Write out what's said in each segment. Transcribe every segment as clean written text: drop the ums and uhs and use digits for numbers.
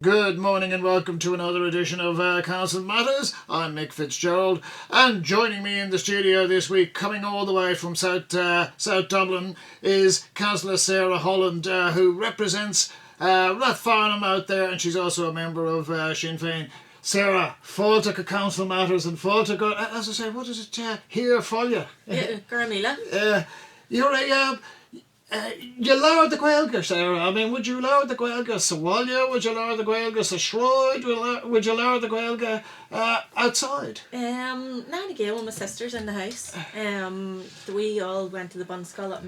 Good morning and welcome to another edition of Council Matters. I'm Mick Fitzgerald, and joining me in the studio this week, coming all the way from South Dublin, is Councillor Sarah Holland, who represents Rathfarnham out there, and she's also a member of Sinn Féin. Sarah, fáilte Council Matters and fáilte, as I say, what is it, here for you? Yeah, Garmila. You're a... you lower the Gaelic, Sarah. I mean, would you lower the Gaelic Sawalia? Would you lower the Gaelic Shroyd? Would you lower the Gaelic outside? Now and again when my sister's in the house. We all went to the Bunskull up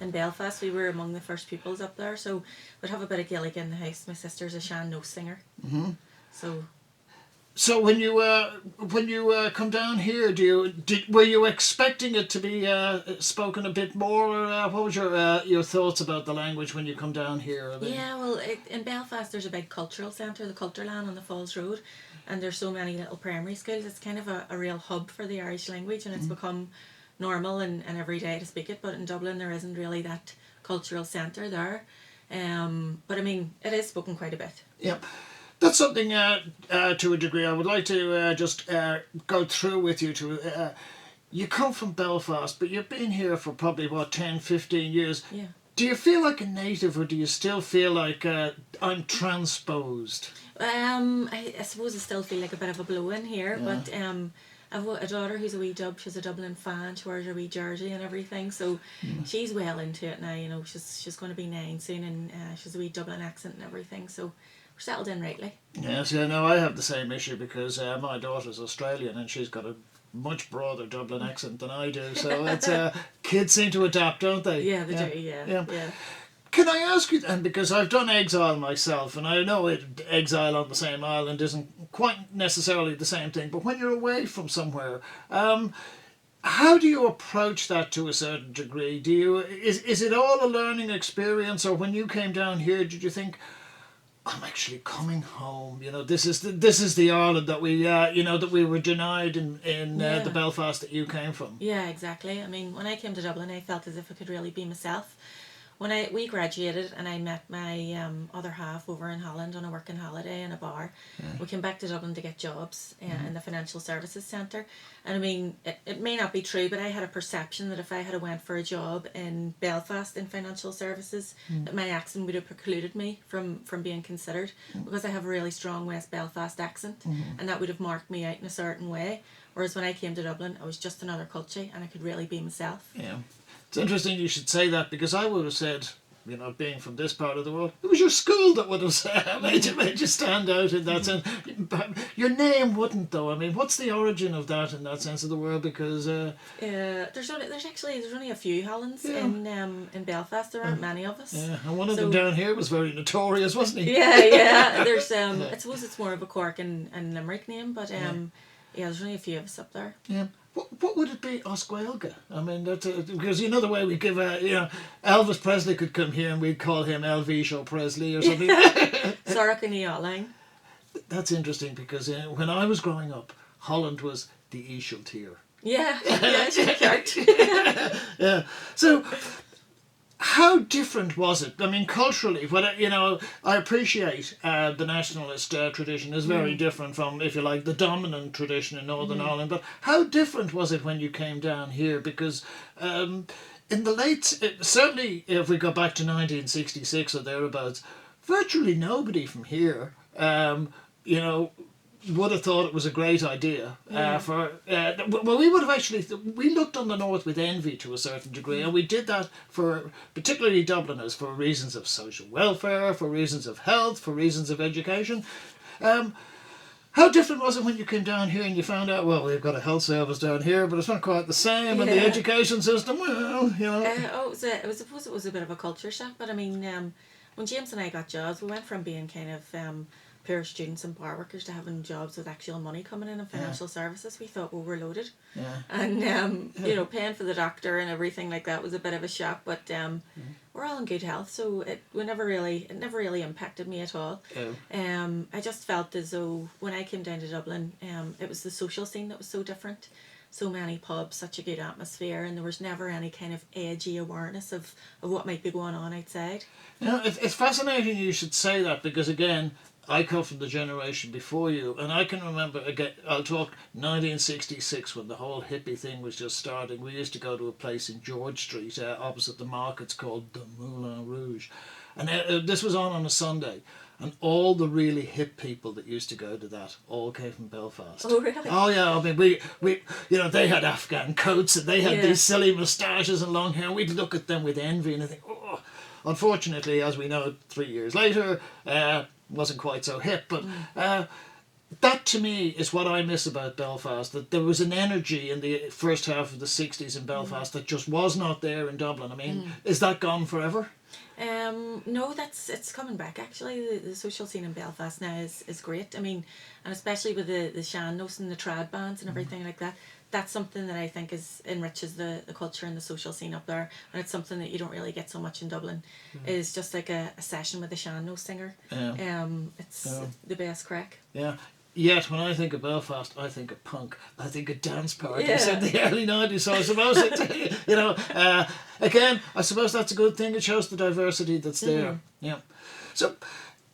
in Belfast. We were among the first pupils up there, so we'd have a bit of Gaelic in the house. My sister's a Shan no singer. Mm-hmm. So when you come down here, were you expecting it to be spoken a bit more, or what was your thoughts about the language when you come down here? Yeah, well, in Belfast there's a big cultural centre, the Cllr on the Falls Road, and there's so many little primary schools. It's kind of a real hub for the Irish language, and it's become normal and every day to speak it. But in Dublin there isn't really that cultural centre there. But I mean, it is spoken quite a bit. Yep. That's something to a degree I would like to just go through with you. You come from Belfast, but you've been here for probably, 10, 15 years. Yeah. Do you feel like a native, or do you still feel like I'm transposed? I suppose I still feel like a bit of a blow-in here, yeah. But I've a daughter who's a wee dub. She's a Dublin fan. She wears her wee jersey and everything, so she's well into it now. You know, she's going to be 9 soon, and she's a wee Dublin accent and everything, so we're settled in rightly. Yes, yeah, no, I have the same issue because my daughter's Australian and she's got a much broader Dublin accent than I do, so it's kids seem to adapt, don't they? Yeah, they do, yeah. Can I ask you then, because I've done exile myself, and I know exile on the same island isn't quite necessarily the same thing, but when you're away from somewhere, how do you approach that to a certain degree? Is it all a learning experience, or when you came down here, did you think, I'm actually coming home? You know, this is the Ireland that we that we were denied in the Belfast that you came from. Yeah, exactly. I mean, when I came to Dublin, I felt as if I could really be myself. When we graduated and I met my other half over in Holland on a working holiday in a bar, we came back to Dublin to get jobs in the financial services centre. And I mean, it may not be true, but I had a perception that if I had went for a job in Belfast in financial services, that my accent would have precluded me from being considered, because I have a really strong West Belfast accent, and that would have marked me out in a certain way. Whereas when I came to Dublin, I was just another culture and I could really be myself. Yeah. It's interesting you should say that, because I would have said, you know, being from this part of the world, it was your school that would have made you stand out in that sense. Your name wouldn't, though. I mean, what's the origin of that in that sense of the world? Because there's only a few Hollands in Belfast. There aren't many of us. Yeah, and one of them down here was very notorious, wasn't he? Yeah. There's I suppose it's more of a Cork and Limerick name, but there's only a few of us up there. Yeah. What would it be, Osquailga? I mean, that's because you know the way we give Elvis Presley could come here and we'd call him Elvis Presley or something. Sorry. That's interesting, because when I was growing up, Holland was the Ishal tier. Yeah, yeah. So, how different was it? I mean, culturally, I appreciate the nationalist tradition is very different from, if you like, the dominant tradition in Northern Ireland. But how different was it when you came down here? Because in the certainly if we go back to 1966 or thereabouts, virtually nobody from here, would have thought it was a great idea we would have we looked on the north with envy to a certain degree, and we did that for particularly Dubliners, for reasons of social welfare, for reasons of health, for reasons of education. How different was it when you came down here and you found out, well, we've got a health service down here, but it's not quite the same, and the education system, I suppose it was a bit of a culture shock, but I mean, when James and I got jobs, we went from being kind of poor students and bar workers to having jobs with actual money coming in financial services. We thought we were loaded. Yeah. And, paying for the doctor and everything like that was a bit of a shock, but we're all in good health, so it never really impacted me at all. Yeah. I just felt as though when I came down to Dublin, it was the social scene that was so different. So many pubs, such a good atmosphere, and there was never any kind of edgy awareness of what might be going on outside. It's fascinating you should say that, because again, I come from the generation before you, and I can remember, again, I'll talk 1966 when the whole hippie thing was just starting. We used to go to a place in George Street opposite the markets called the Moulin Rouge. And this was on a Sunday. And all the really hip people that used to go to that all came from Belfast. Oh, really? Oh, yeah. I mean, we they had Afghan coats and they had these silly moustaches and long hair. We'd look at them with envy and I think, oh. Unfortunately, as we know, 3 years later, wasn't quite so hip. But that to me is what I miss about Belfast. That there was an energy in the first half of the 60s in Belfast that just was not there in Dublin. I mean, is that gone forever? No, it's coming back actually. The social scene in Belfast now is great. I mean, and especially with the sean-nós and the trad bands and everything like that. That's something that I think enriches the culture and the social scene up there, and it's something that you don't really get so much in Dublin. Is just like a session with a sean-nós singer. It's the best crack. Yeah. Yet, when I think of Belfast, I think of punk. I think of dance parties in the early 90s. So I suppose, again, I suppose that's a good thing. It shows the diversity that's there. Yeah. So,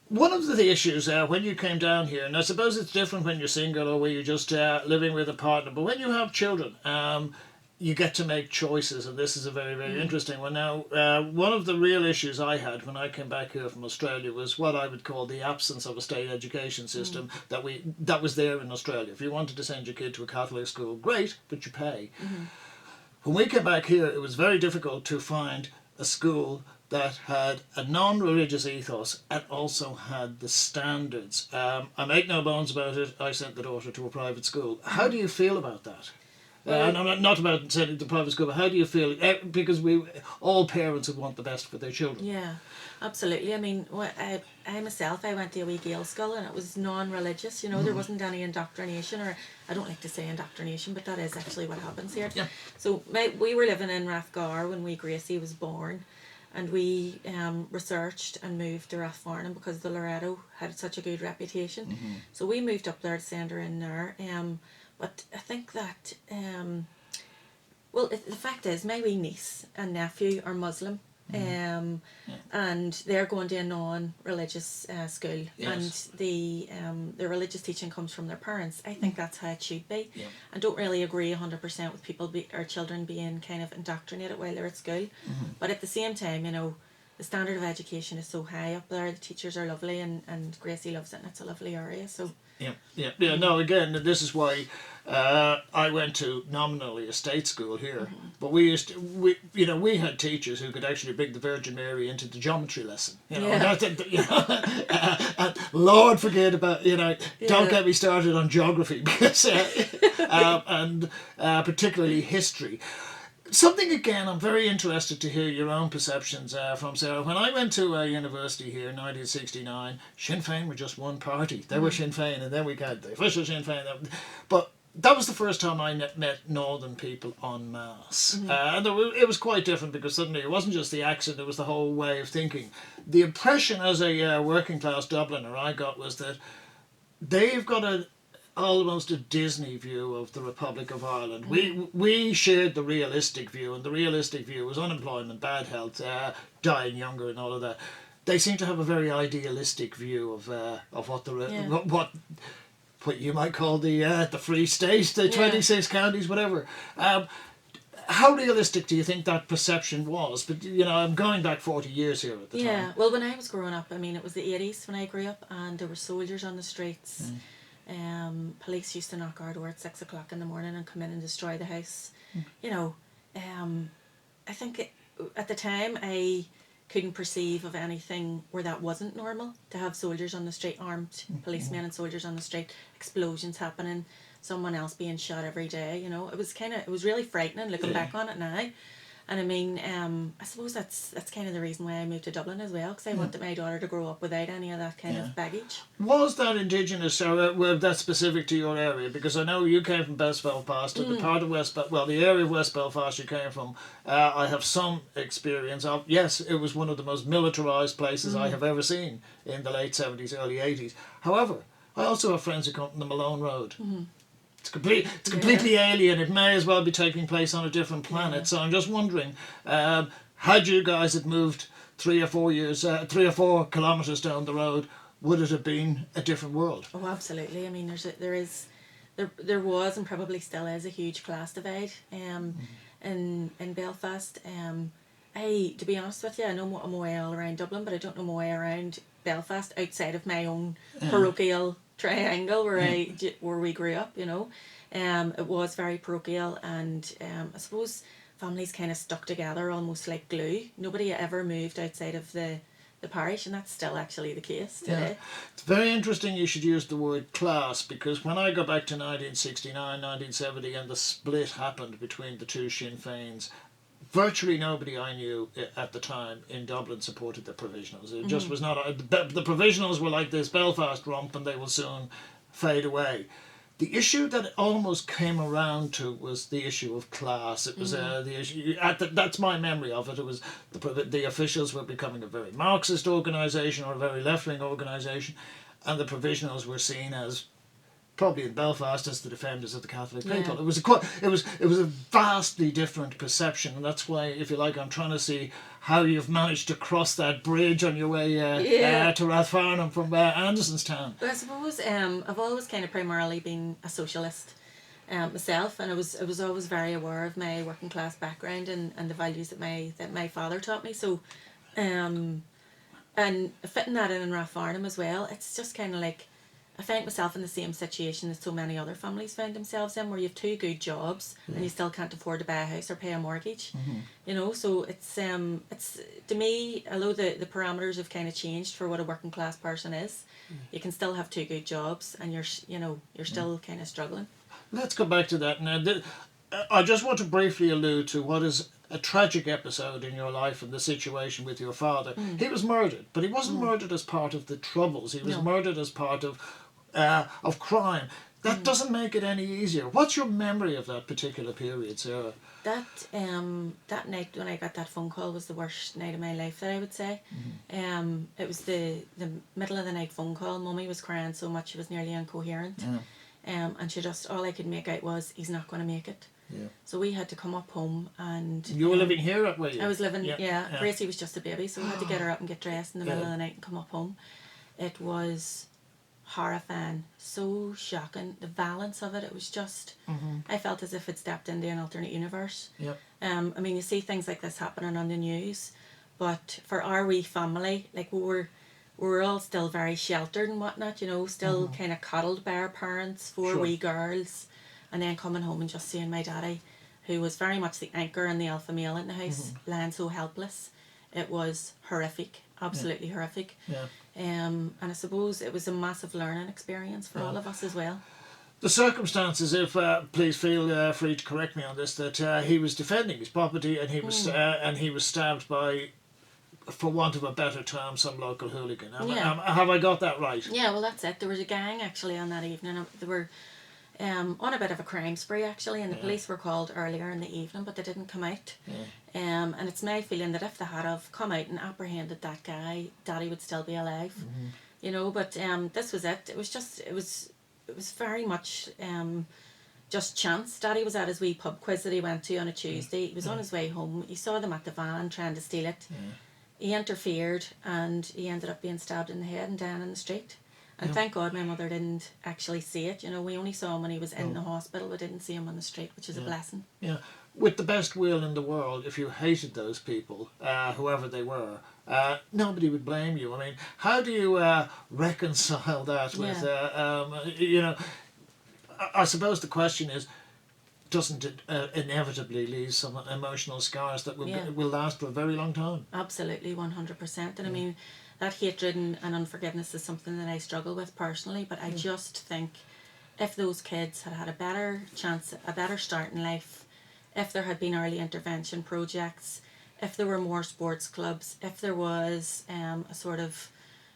one of the issues when you came down here, and I suppose it's different when you're single or when you're just living with a partner, but when you have children, you get to make choices, and this is a very, very interesting one. Now, one of the real issues I had when I came back here from Australia was what I would call the absence of a state education system that was there in Australia. If you wanted to send your kid to a Catholic school, great, but you pay. When we came back here, it was very difficult to find a school that had a non-religious ethos and also had the standards. I make no bones about it, I sent the daughter to a private school. How do you feel about that? And I'm not about sending to private school, but how do you feel? Because all parents would want the best for their children. Yeah, absolutely. I mean, I myself, I went to a wee Gaelic school and it was non-religious. There wasn't any indoctrination, or I don't like to say indoctrination, but that is actually what happens here. Yeah. So we were living in Rathgar when Gracie was born, and we researched and moved to Rathfarnham because the Loretto had such a good reputation. So we moved up there to send her in there. But I think that, the fact is, my wee niece and nephew are Muslim, and they're going to a non-religious school, and the religious teaching comes from their parents. I think that's how it should be. I don't really agree 100% with people or children being kind of indoctrinated while they're at school, but at the same time, the standard of education is so high up there. The teachers are lovely, and Gracie loves it, and it's a lovely area. So. Yeah. No, again, this is why I went to nominally a state school here, but we had teachers who could actually bring the Virgin Mary into the geometry lesson. And Lord forget about don't get me started on geography because and particularly history. Something, again, I'm very interested to hear your own perceptions from Sarah. When I went to university here in 1969, Sinn Féin were just one party. They were Sinn Féin, and then we had the official Sinn Féin. But that was the first time I met northern people en masse. And it was quite different because suddenly it wasn't just the accent, it was the whole way of thinking. The impression as a working class Dubliner I got was that they've got almost a Disney view of the Republic of Ireland. We shared the realistic view, and the realistic view was unemployment, bad health, dying younger, and all of that. They seem to have a very idealistic view of what you might call the Free State, the 26 counties, whatever. How realistic do you think that perception was? But I'm going back 40 years here at the time. Yeah, well, when I was growing up, I mean, it was the 80s when I grew up, and there were soldiers on the streets. Police used to knock our door at 6 o'clock in the morning and come in and destroy the house. I think at the time I couldn't perceive of anything where that wasn't normal, to have soldiers on the street, armed policemen and soldiers on the street, explosions happening, someone else being shot every day. It was really frightening looking back on it now. And I mean, I suppose that's kind of the reason why I moved to Dublin as well, because I wanted my daughter to grow up without any of that kind of baggage. Was that indigenous, or was that specific to your area? Because I know you came from West Belfast, and the part of the area of West Belfast you came from, I have some experience of. Yes, it was one of the most militarised places I have ever seen in the late 70s, early 80s. However, I also have friends who come from the Malone Road. It's completely alien. It may as well be taking place on a different planet. So I'm just wondering, had you guys had moved 3 or 4 kilometres down the road, would it have been a different world? Oh, absolutely. I mean, there was and probably still is a huge class divide in Belfast. To be honest with you, I know my way all around Dublin, but I don't know my way around Belfast outside of my own parochial triangle where we grew up. You know, it was very parochial, and I suppose families kind of stuck together almost like glue. Nobody ever moved outside of the parish, and that's still actually the case today. It's very interesting you should use the word class, because when I go back to 1969, 1970 and the split happened between the two Sinn Féins, virtually nobody I knew at the time in Dublin supported the provisionals. It just was not... The provisionals were like this Belfast rump, and they will soon fade away. The issue that almost came around to was the issue of class. It was the issue. That's my memory of it. It was the officials were becoming a very Marxist organisation or a very left-wing organisation, and the provisionals were seen as, probably in Belfast, as the defenders of the Catholic people. It was a vastly different perception, and that's why, if you like, I'm trying to see how you've managed to cross that bridge on your way to Rathfarnham from Andersonstown. But I suppose I've always kind of primarily been a socialist myself, and I was always very aware of my working class background and the values that my father taught me. So, and fitting that in Rathfarnham as well, it's just kind of like, I find myself in the same situation that so many other families found themselves in, where you have two good jobs and you still can't afford to buy a house or pay a mortgage. You know, so it's to me, although the parameters have kind of changed for what a working class person is, you can still have two good jobs and you're still kind of struggling. Let's go back to that now. I just want to briefly allude to what is a tragic episode in your life and the situation with your father. He was murdered, but he wasn't murdered as part of the Troubles. He was murdered as part of crime. That doesn't make it any easier. What's your memory of that particular period, Sarah? That night when I got that phone call was the worst night of my life, that I would say. It was the middle of the night phone call. Mummy was crying so much she was nearly incoherent. And she just, all I could make out was, he's not going to make it. So we had to come up home, and you were living here, were you? I was living, Gracie was just a baby, so we had to get her up and get dressed in the middle of the night and come up home. It was horrifying, so shocking. The violence of it, it was just, I felt as if I'd stepped into an alternate universe. I mean, you see things like this happening on the news, but for our wee family, like we were all still very sheltered and whatnot, you know, still kind of coddled by our parents, four wee girls, and then coming home and just seeing my daddy, who was very much the anchor and the alpha male in the house, lying so helpless. It was horrific, absolutely horrific. And I suppose it was a massive learning experience for all of us as well. The circumstances, if please feel free to correct me on this, that he was defending his property and he was stabbed by, for want of a better term, some local hooligan. Have I got that right? Yeah, well, that's it. There was a gang actually on that evening. They were on a bit of a crime spree actually, and the police were called earlier in the evening, but they didn't come out. And it's my feeling that if they had have come out and apprehended that guy, Daddy would still be alive. You know, but this was it. It was very much just chance. Daddy was at his wee pub quiz that he went to on a Tuesday. He was on his way home. He saw them at the van trying to steal it. He interfered, and he ended up being stabbed in the head and down in the street. And thank God my mother didn't actually see it. You know, we only saw him when he was in the hospital. We didn't see him on the street, which is a blessing. With the best will in the world, if you hated those people, whoever they were, nobody would blame you. I mean, how do you reconcile that with, you know, I suppose the question is, doesn't it inevitably leave some emotional scars that will last for a very long time? Absolutely, 100%. And I mean, that hatred and unforgiveness is something that I struggle with personally, but I just think if those kids had had a better chance, a better start in life, if there had been early intervention projects, if there were more sports clubs, if there was a sort of,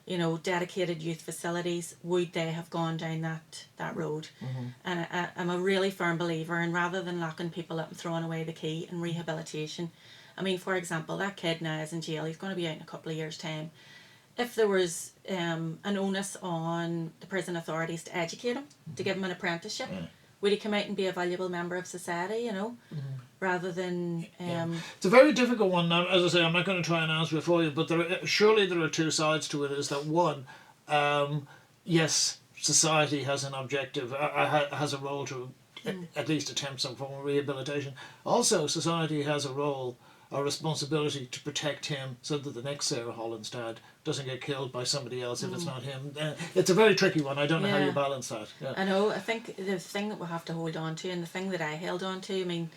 you know, dedicated youth facilities, would they have gone down that road? And I'm a really firm believer in, rather than locking people up and throwing away the key, in rehabilitation. I mean, for example, that kid now is in jail. He's going to be out in a couple of years' time. If there was an onus on the prison authorities to educate him, to give him an apprenticeship, would he come out and be a valuable member of society, you know, rather than... It's a very difficult one now. As I say, I'm not going to try and answer it for you, but surely there are two sides to it. Is that one, yes, society has an objective, has a role to at least attempt some form of rehabilitation. Also, society has a role, a responsibility to protect him so that the next Sarah Holland's dad doesn't get killed by somebody else if it's not him. It's a very tricky one. I don't know how you balance that. Yeah. I know. I think the thing that we have to hold on to, and the thing that I held on to, I mean,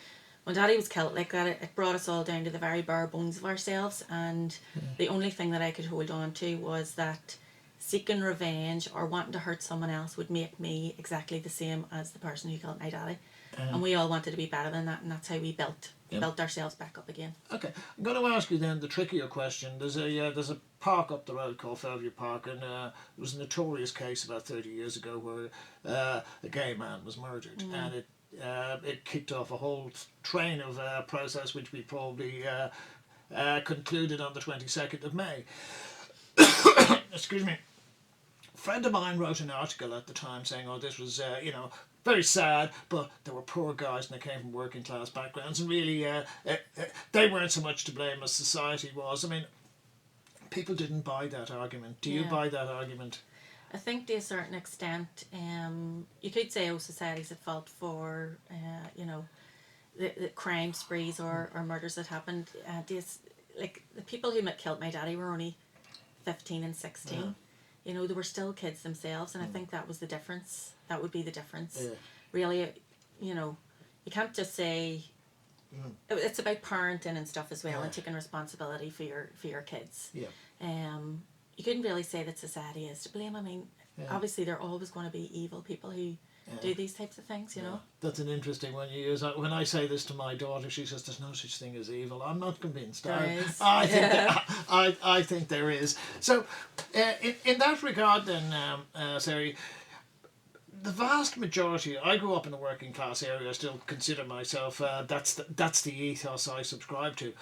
when Daddy was killed like that, it brought us all down to the very bare bones of ourselves, and the only thing that I could hold on to was that seeking revenge or wanting to hurt someone else would make me exactly the same as the person who killed my daddy. And we all wanted to be better than that, and that's how we built ourselves back up again. Okay, I'm going to ask you then the trickier question. There's a park up the road called Fairview Park, and it was a notorious case about 30 years ago where a gay man was murdered, and it kicked off a whole train of process which we probably concluded on the 22nd of May. Excuse me. A friend of mine wrote an article at the time saying, oh, this was, very sad, but there were poor guys and they came from working class backgrounds, and really they weren't so much to blame as society was. I mean, people didn't buy that argument. Do you buy that argument? I think to a certain extent, you could say, society's at fault for, the crime sprees or murders that happened. Like, the people who killed my daddy were only 15 and 16. Yeah. You know, they were still kids themselves, and I think that was the difference. That would be the difference. Yeah. Really, you can't just say... It's about parenting and stuff as well, and taking responsibility for your kids. Yeah. You couldn't really say that society is to blame. I mean, obviously there are always going to be evil people who do these types of things, you know. That's an interesting one you use. When I say this to my daughter, she says there's no such thing as evil. I'm not convinced. I think there is. So, in that regard, then, Sarah, the vast majority. I grew up in a working class area. I still consider myself. That's the ethos I subscribe to.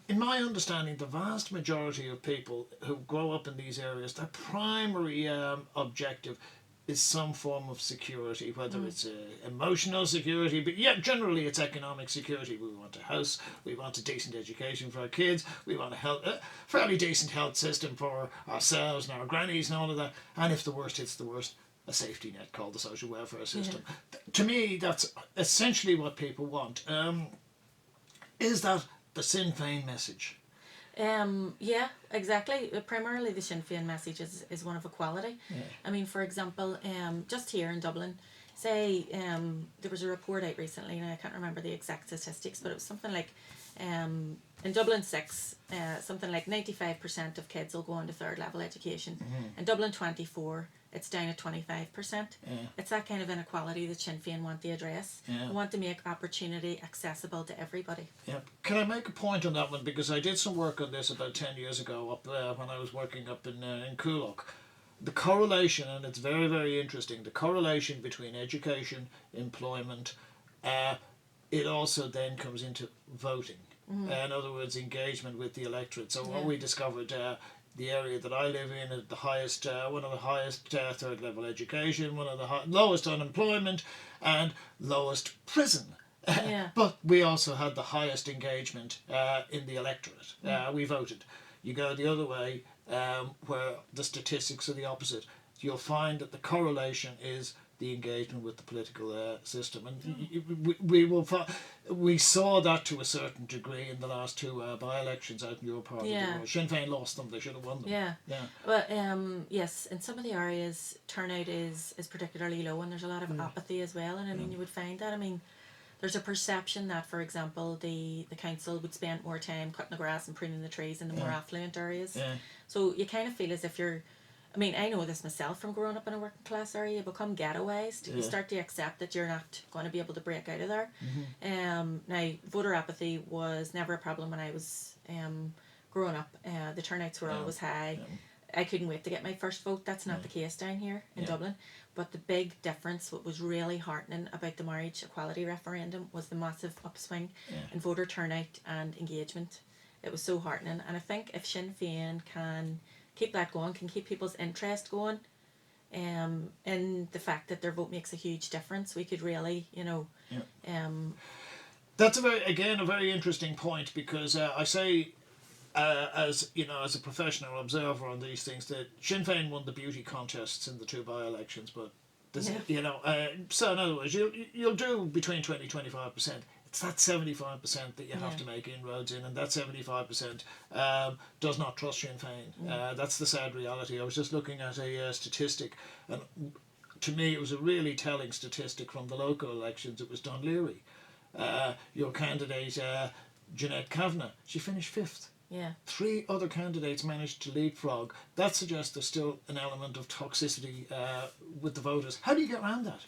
In my understanding, the vast majority of people who grow up in these areas, their primary objective is some form of security, whether it's emotional security, but generally it's economic security. We want a house, we want a decent education for our kids, we want a fairly decent health system for ourselves and our grannies and all of that, and if the worst hits the worst, a safety net called the social welfare system. To me, that's essentially what people want. Is that the Sinn Féin message? Yeah, exactly. Primarily the Sinn Féin message is one of equality. Yeah. I mean, for example, just here in Dublin, say there was a report out recently, and I can't remember the exact statistics, but it was something like in Dublin 6, something like 95% of kids will go on to third level education. In Dublin 24, it's down at 25%. It's that kind of inequality that Sinn Féin want to address. We want to make opportunity accessible to everybody. Yeah. Can I make a point on that one? Because I did some work on this about 10 years ago up when I was working up in Cllr. The correlation, and it's very, very interesting, the correlation between education, employment, it also then comes into voting. In other words, engagement with the electorate. So what we discovered, the area that I live in, the highest, one of the highest third level education, one of the lowest unemployment, and lowest prison. But we also had the highest engagement in the electorate. We voted. You go the other way, where the statistics are the opposite. You'll find that the correlation is the engagement with the political system, and we saw that to a certain degree in the last two by-elections out in your part of the world. Sinn Féin lost them; they should have won them. Well, yes, in some of the areas, turnout is particularly low, and there's a lot of apathy as well. And I mean, you would find that. I mean, there's a perception that, for example, the council would spend more time cutting the grass and pruning the trees in the more affluent areas. So you kind of feel as if you're. I mean, I know this myself from growing up in a working class area. You become ghettoised. You start to accept that you're not going to be able to break out of there. Now, voter apathy was never a problem when I was growing up. The turnouts were always high. I couldn't wait to get my first vote. That's not the case down here in Dublin. But the big difference, what was really heartening about the marriage equality referendum, was the massive upswing in voter turnout and engagement. It was so heartening. And I think if Sinn Féin can keep that going, can keep people's interest going, in the fact that their vote makes a huge difference, we could really, That's a very interesting point, because I say as you know, as a professional observer on these things, that Sinn Féin won the beauty contests in the 2 by-elections, but there's, you know, so in other words, you'll do between 20-25%. It's that 75% that you have to make inroads in, and that 75% does not trust Sinn Féin. That's the sad reality. I was just looking at a statistic, and to me it was a really telling statistic from the local elections. It was Don Leary, your candidate, Jeanette Kavanagh. She finished 5th. Yeah. 3 other candidates managed to leapfrog. That suggests there's still an element of toxicity with the voters. How do you get around that?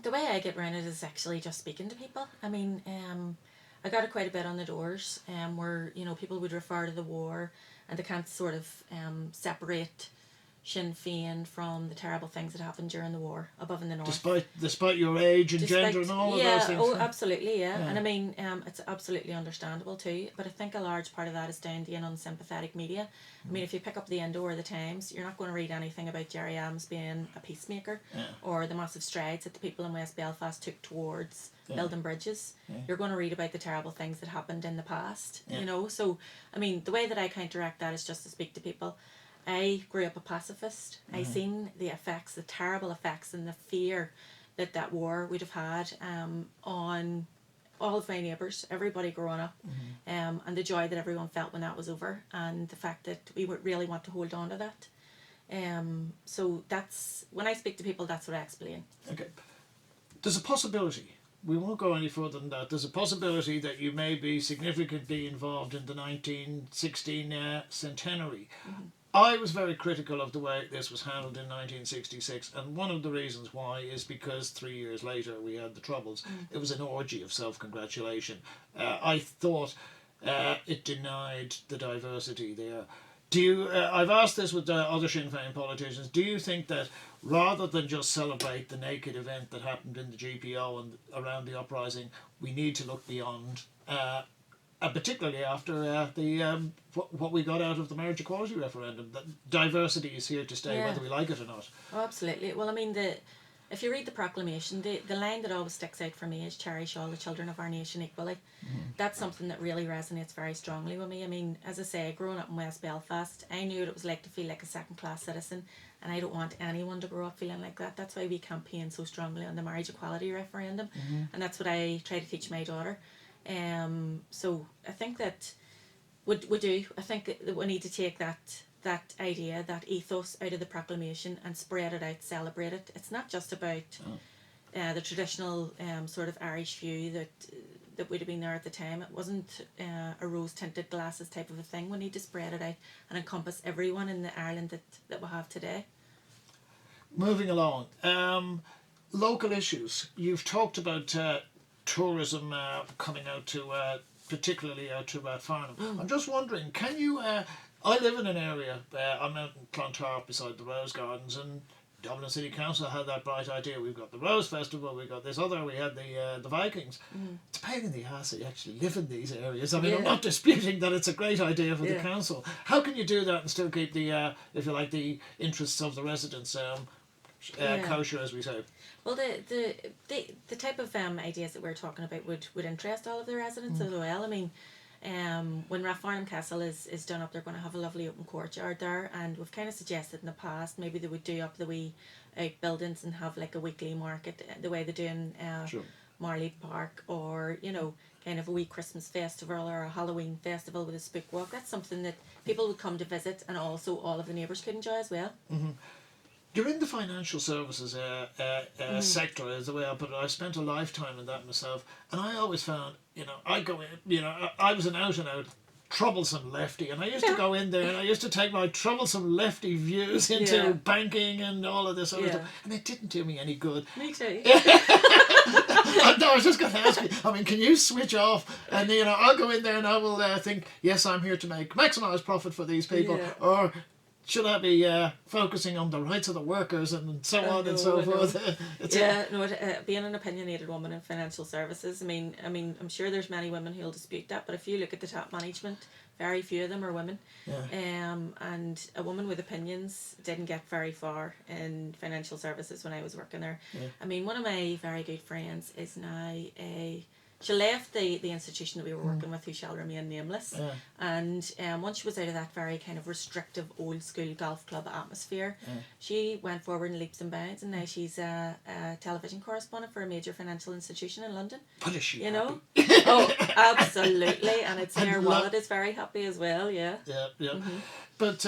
The way I get around it is actually just speaking to people. I mean, I got it quite a bit on the doors, where, you know, people would refer to the war and they can't sort of separate Sinn Féin from the terrible things that happened during the war above in the north. Despite your age and gender and all of those things. Oh, absolutely, yeah. And I mean, it's absolutely understandable too. But I think a large part of that is down to an unsympathetic media. I mean, if you pick up the Indo or the Times, you're not going to read anything about Jerry Adams being a peacemaker or the massive strides that the people in West Belfast took towards building bridges. You're going to read about the terrible things that happened in the past, you know. So, I mean, the way that I counteract that is just to speak to people. I grew up a pacifist. I seen the effects, the terrible effects, and the fear that war would have had on all of my neighbours, everybody growing up, and the joy that everyone felt when that was over, and the fact that we would really want to hold on to that. So that's, when I speak to people, that's what I explain. Okay. There's a possibility, we won't go any further than that, there's a possibility that you may be significantly involved in the 1916 centenary. I was very critical of the way this was handled in 1966, and one of the reasons why is because 3 years later we had the Troubles. It was an orgy of self-congratulation. I thought it denied the diversity there. Do you? I've asked this with other Sinn Féin politicians. Do you think that rather than just celebrate the naked event that happened in the GPO and around the uprising, we need to look beyond? Particularly after what we got out of the marriage equality referendum, that diversity is here to stay, whether we like it or not. Oh, absolutely. Well, I mean, if you read the proclamation, the line that always sticks out for me is "Cherish all the children of our nation equally." That's something that really resonates very strongly with me. I mean, as I say, growing up in West Belfast, I knew what it was like to feel like a second-class citizen, and I don't want anyone to grow up feeling like that. That's why we campaign so strongly on the marriage equality referendum, and that's what I try to teach my daughter. So I think that we do. I think that we need to take that idea, that ethos out of the proclamation and spread it out, celebrate it. It's not just about the traditional sort of Irish view that would have been there at the time. It wasn't a rose-tinted glasses type of a thing. We need to spread it out and encompass everyone in the Ireland that we have today. Moving along, local issues. You've talked about tourism coming out to, particularly out to Rathfarnham. I'm just wondering, can you, I live in an area, I'm out in Clontarf beside the Rose Gardens, and Dublin City Council had that bright idea. We've got the Rose Festival, we've got this other, we had the Vikings. It's a pain in the ass that you actually live in these areas. I mean, I'm not disputing that it's a great idea for the council. How can you do that and still keep the, if you like, the interests of the residents kosher, as we say? Well, the type of ideas that we're talking about would interest all of the residents as well. I mean, when Rathfarnham Castle is done up, they're going to have a lovely open courtyard there, and we've kind of suggested in the past maybe they would do up the wee outbuildings and have like a weekly market the way they do in Marley Park, or, you know, kind of a wee Christmas festival or a Halloween festival with a spook walk. That's something that people would come to visit, and also all of the neighbours could enjoy as well. You're in the financial services sector, is the way I put it. I've spent a lifetime in that myself, and I always found, you know, I go in, you know, I was an out-and-out troublesome lefty, and I used to go in there and I used to take my troublesome lefty views into banking and all of this other stuff, and it didn't do me any good. Me too. No, I was just going to ask you, I mean, can you switch off and, you know, I'll go in there and I will think, yes, I'm here to make maximise profit for these people, or should I be focusing on the rights of the workers and so on and so forth? Being an opinionated woman in financial services, I mean, I'm sure there's many women who'll dispute that, but if you look at the top management, very few of them are women. And a woman with opinions didn't get very far in financial services when I was working there. I mean, one of my very good friends is now a she left the institution that we were working with, who shall remain nameless. Yeah. And once she was out of that very kind of restrictive old school golf club atmosphere, she went forward in leaps and bounds, and now she's a television correspondent for a major financial institution in London. But is she You happy? know? Oh, absolutely. And it's her wallet is very happy as well, yeah. Yeah, yeah. But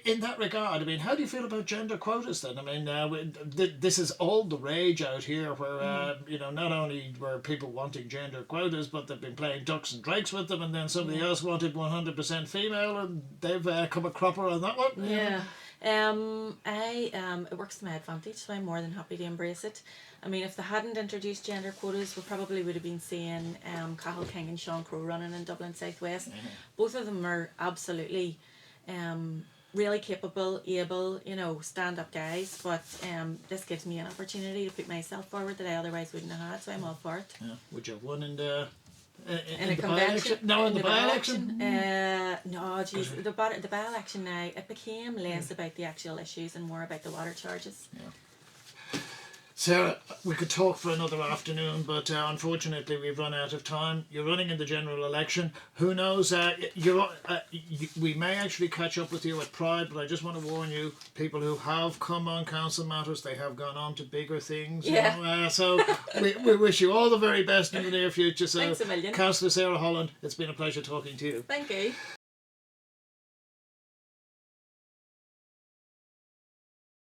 in that regard, I mean, how do you feel about gender quotas then? I mean, this is all the rage out here where, you know, not only were people wanting gender quotas, but they've been playing ducks and drakes with them, and then somebody else wanted 100% female, and they've come a cropper on that one. Yeah. It works to my advantage, so I'm more than happy to embrace it. I mean, if they hadn't introduced gender quotas, we probably would have been seeing Cathal King and Sean Crowe running in Dublin Southwest. Both of them are absolutely really capable, able, you know, stand-up guys, but this gives me an opportunity to put myself forward that I otherwise wouldn't have had, so I'm all for it. Yeah. Would you have won in the... In a convention? No, in the by-election? No, geez, the by-election now, it became less about the actual issues and more about the water charges. Yeah. Sarah, we could talk for another afternoon, but unfortunately we've run out of time. You're running in the general election. Who knows? We may actually catch up with you at Pride, but I just want to warn you, people who have come on Council Matters, they have gone on to bigger things. Yeah. You know? So we wish you all the very best in the near future. So, Thanks a million. Councillor Sarah Holland, it's been a pleasure talking to you. Thank you.